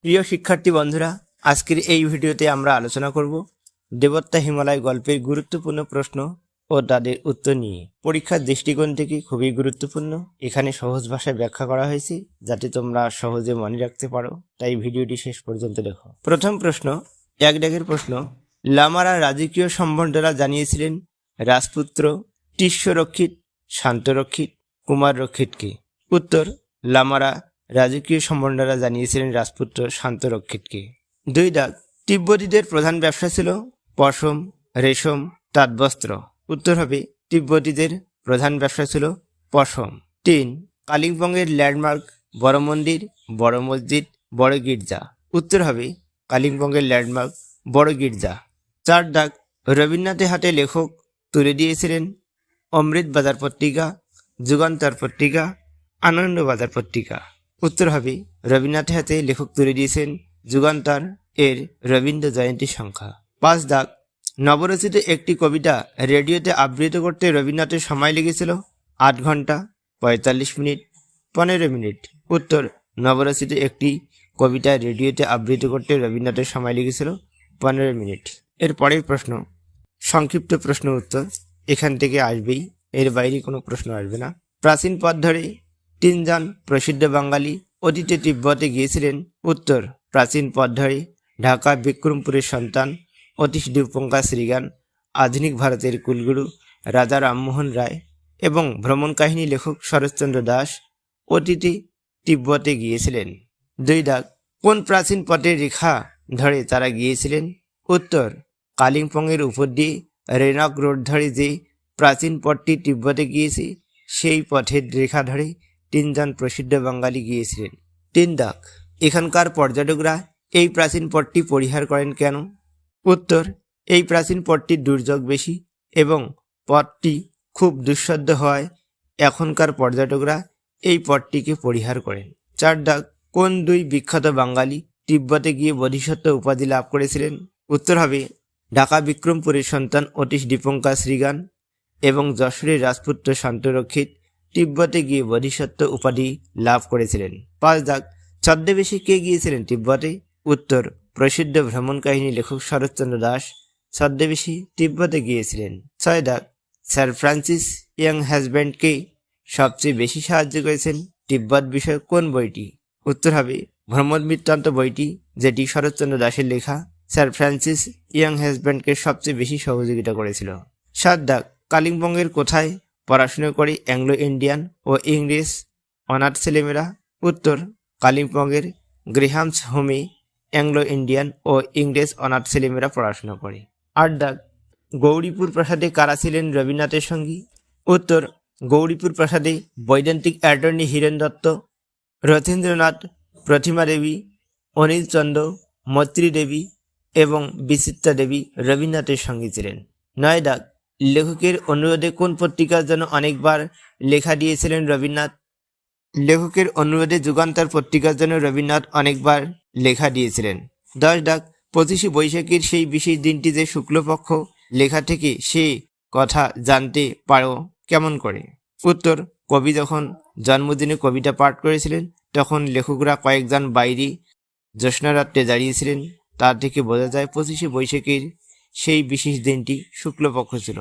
প্রিয় শিক্ষার্থী বন্ধুরা, আজকের এই ভিডিওতে আমরা আলোচনা করব দেবত্তা হিমালয় গল্পের গুরুত্বপূর্ণ প্রশ্ন ও তাদের উত্তর নিয়ে। পরীক্ষার দৃষ্টিকোণ থেকে খুবই গুরুত্বপূর্ণ। এখানে সহজ ভাষায় ব্যাখ্যা করা হয়েছে যাতে তোমরা সহজে মনে রাখতে পারো, তাই ভিডিওটি শেষ পর্যন্ত দেখো। প্রথম প্রশ্ন, এক দাগের প্রশ্ন। লামারা রাজকীয় সম্বন্ধরা জানিয়েছিলেন রাজপুত্র টিস্যরক্ষিত, শান্তরক্ষিত, কুমার রক্ষিতকে। উত্তর, লামারা রাজকীয় সম্বন্ধরা জানিয়েছিলেন রাজপুত্র শান্তরক্ষিতকে। দুই দাগ, তিব্বতীদের প্রধান ব্যবসা ছিল পশম, রেশম, তাঁতবস্ত্র। উত্তর হবে, তিব্বতীদের প্রধান ব্যবসা ছিল পশম। তিন, কালিম্পংয়ের ল্যান্ডমার্ক বড় মন্দির, বড় মসজিদ, বড় গির্জা। উত্তর হবে, কালিম্পংয়ের ল্যান্ডমার্ক বড় গির্জা। চার দাগ, রবীন্দ্রনাথের হাতে লেখক তুলে দিয়েছিলেন অমৃত বাজার পত্রিকা, যুগান্তর পত্রিকা, আনন্দবাজার পত্রিকা। উত্তর হবে, রবীন্দ্রনাথের হাতে লেখক তুলে দিয়েছেন যুগান্তর এর রবীন্দ্র জয়ন্তী সংখ্যা। পাঁচ দাগ, নবরচিত একটি কবিতা রেডিওতে আবৃত্তি করতে রবীন্দ্রনাথের সময় লেগেছিল 8 ঘন্টা 45 মিনিট 15 মিনিট। উত্তর, নবরচিত একটি কবিতা রেডিওতে আবৃত্তি করতে রবীন্দ্রনাথের সময় লেগেছিল 15 মিনিট। এর পরের প্রশ্ন সংক্ষিপ্ত প্রশ্ন উত্তর, এখান থেকে আসবেই, এর বাইরে কোনো প্রশ্ন আসবে না। প্রাচীন পথ ধরে 3 জন প্রসিদ্ধ বাঙালি অতীতে তিব্বতে গিয়েছিলেন। উত্তর, প্রাচীন পথ ধরে ঢাকা বিক্রমপুরের সন্তান অতীশ দীপঙ্কর শ্রীজ্ঞান, আধুনিক ভারতের কুলগুরু রাজা রামমোহন রায় এবং ভ্রমণ কাহিনী লেখক শরৎচন্দ্র দাস অতীতে তিব্বতে গিয়েছিলেন। দুই দাগ, কোন প্রাচীন পথের রেখা ধরে তারা গিয়েছিলেন? উত্তর, কালিম্পংয়ের উপর দিয়ে রেনক রোড ধরে যে প্রাচীন পথটি তিব্বতে গিয়েছে সেই পথের রেখা ধরে 3 জন প্রসিদ্ধ বাঙালি গিয়েছিলেন। 3 দাগ, এখানকার পর্যটকরা এই প্রাচীন পথটি পরিহার করেন কেন? উত্তর, এই প্রাচীন পথটির দুর্যোগ বেশি এবং পথটি খুব দুঃসাধ্য হওয়ায় এখনকার পর্যটকরা এই পথটিকে পরিহার করেন। 4 দাগ, কোন 2 বিখ্যাত বাঙালি তিব্বতে গিয়ে বোধিসত্ত্ব উপাধি লাভ করেছিলেন? উত্তর হবে, ঢাকা বিক্রমপুরের সন্তান অতীশ দীপঙ্কর শ্রীজ্ঞান এবং যশোরের রাজপুত্র শান্তরক্ষিত তিব্বতে গিয়ে বোধিসত্ত্ব উপাধি লাভ করেছিলেন। 5 দাগ, ছদ্মবেশে কে গিয়েছিলেন তিব্বতে? উত্তর, প্রসিদ্ধ ভ্রমণ কাহিনী লেখক শরৎচন্দ্র দাস ছদ্মবেশে তিব্বতে গিয়েছিলেন। 6 দাগ, স্যার ফ্রান্সিস ইয়াং হাজব্যান্ডকে সবচেয়ে বেশি সাহায্য করেছেন তিব্বত বিষয়ক কোন বইটি? উত্তর হবে, ভ্রমণ বৃত্তান্ত বইটি, যেটি শরৎচন্দ্র দাসের লেখা। স্যার ফ্রান্সিস ইয়াং হাজব্যান্ডকে সবচেয়ে বেশি সহযোগিতা করেছিল। 7 দাগ, কালিম্পংয়ের কোথায় পড়াশোনা করে অ্যাংলো ইন্ডিয়ান ও ইংরেজ অনাথ ছেলেমেয়েরা? উত্তর, কালিম্পংয়ের গ্রেহামস হোমে অ্যাংলো ইন্ডিয়ান ও ইংরেজ অনাথ ছেলেমেয়েরা পড়াশোনা করে। 8 দাগ, গৌরীপুর প্রাসাদে কারা ছিলেন রবীন্দ্রনাথের সঙ্গী? উত্তর, গৌরীপুর প্রাসাদে বৈদান্তিক অ্যাটর্নি হীরেন দত্ত, রথীন্দ্রনাথ, প্রতিমা দেবী, অনিল চন্দ্র, মৈত্রী দেবী এবং বিচিত্রা দেবী রবীন্দ্রনাথের সঙ্গী ছিলেন। 9 দাগ, লেখকের অনুরোধে কোন পত্রিকার জন্য অনেকবার লেখা দিয়েছিলেন রবীন্দ্রনাথ? লেখকের অনুরোধে যুগান্তর পত্রিকার জন্য রবীন্দ্রনাথ অনেকবার লেখা দিয়েছিলেন। 10 দাগ, 25শে বৈশাখের সেই বিশেষ দিনটি যে শুক্লপক্ষ, লেখা থেকে সে কথা জানতে পারো কেমন করে? উত্তর, কবি যখন জন্মদিনে কবিতা পাঠ করেছিলেন তখন লেখকরা কয়েকজন বাইরে জ্যোৎস্নারাত্রে দাঁড়িয়েছিলেন, তা থেকে বোঝা যায় 25শে বৈশাখের সেই বিশেষ দিনটি শুক্লপক্ষ ছিল।